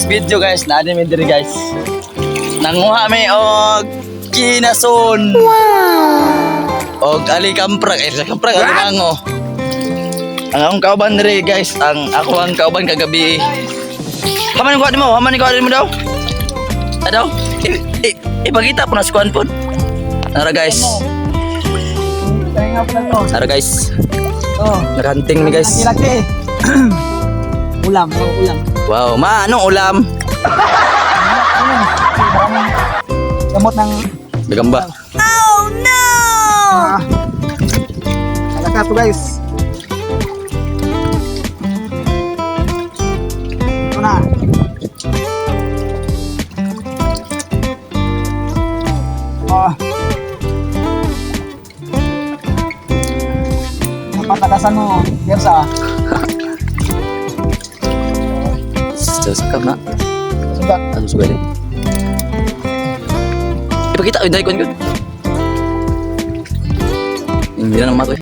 video guys, na din diri guys. Nanguha mi og kinason. Wow. Og alikamprak, alikamprak alimango. Ang akong kauban diri guys, ang kauban kagabi. Haman ko mo, daw. Adaw. Ipakita po na si Kuan po. Nara guys. Nara guys. Oh, nakanting ni guys. laki-laki. Ulam. Wow, anong ulam? Gamot ng Gagamba. Oh no! Alaka to guys. Ito na. Patakasan mo, Gersa. Sasakam na. Sudah. Ano sugali? Ipakita, yung daikon yun. Hindi na naman ito eh.